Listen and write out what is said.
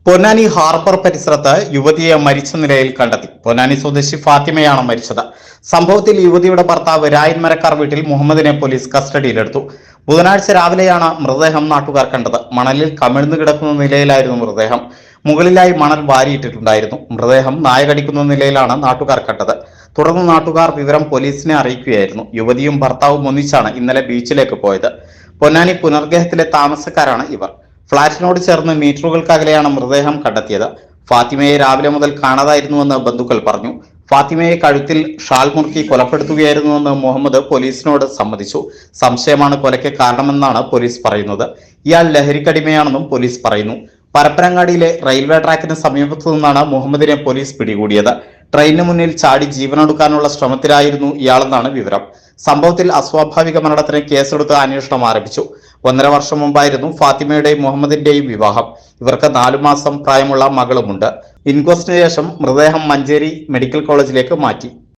Ponnani harbour പരിസരത്ത് യുവതിയെ മരിച്ച നിലയിൽ കണ്ടെത്തി. പൊന്നാനി സ്വദേശി ഫാത്തിമയാണ് മരിച്ചത്. സംഭവത്തിൽ യുവതിയുടെ ഭർത്താവ് രായൻമരക്കാർ വീട്ടിൽ മുഹമ്മദിനെ പോലീസ് കസ്റ്റഡിയിലെടുത്തു. ബുധനാഴ്ച രാവിലെയാണ് മൃതദേഹം നാട്ടുകാർ കണ്ടത്. മണലിൽ കമിഴ്ന്നു കിടക്കുന്ന നിലയിലായിരുന്നു മൃതദേഹം. മുകളിലായി മണൽ വാരിയിട്ടിട്ടുണ്ടായിരുന്നു. മൃതദേഹം നായ കടിക്കുന്ന നിലയിലാണ് നാട്ടുകാർ കണ്ടത്. തുടർന്ന് നാട്ടുകാർ വിവരം പോലീസിനെ അറിയിക്കുകയായിരുന്നു. യുവതിയും ഭർത്താവും ഒന്നിച്ചാണ് ഇന്നലെ ബീച്ചിലേക്ക് പോയത്. പൊന്നാനി പുനർഗേഹത്തിലെ താമസക്കാരാണ് ഇവർ. ഫ്ളാറ്റിനോട് ചേർന്ന് മീറ്ററുകൾക്കകലെയാണ് മൃതദേഹം കണ്ടെത്തിയത്. ഫാത്തിമയെ രാവിലെ മുതൽ കാണാതായിരുന്നുവെന്ന് ബന്ധുക്കൾ പറഞ്ഞു. ഫാത്തിമയെ കഴുത്തിൽ ഷാൾ മുറുക്കി കൊലപ്പെടുത്തുകയായിരുന്നുവെന്ന് മുഹമ്മദ് പോലീസിനോട് സമ്മതിച്ചു. സംശയമാണ് കൊലയ്ക്ക് കാരണമെന്നാണ് പോലീസ് പറയുന്നത്. ഇയാൾ ലഹരിക്കടിമയാണെന്നും പോലീസ് പറയുന്നു. പരപ്പനങ്ങാടിയിലെ റെയിൽവേ ട്രാക്കിന് സമീപത്തു നിന്നാണ് മുഹമ്മദിനെ പോലീസ് പിടികൂടിയത്. ട്രെയിനിന് മുന്നിൽ ചാടി ജീവനൊടുക്കാനുള്ള ശ്രമത്തിലായിരുന്നു ഇയാളെന്നാണ് വിവരം. സംഭവത്തിൽ അസ്വാഭാവിക മരണത്തിന് കേസെടുത്ത് അന്വേഷണം ആരംഭിച്ചു. 1.5 വർഷം മുമ്പായിരുന്നു ഫാത്തിമയുടെയും മുഹമ്മദിന്റെയും വിവാഹം. ഇവർക്ക് 4 മാസം പ്രായമുള്ള മകളുമുണ്ട്. ഇൻക്വസ്റ്റിന് ശേഷം മൃതദേഹം മഞ്ചേരി മെഡിക്കൽ കോളേജിലേക്ക് മാറ്റി.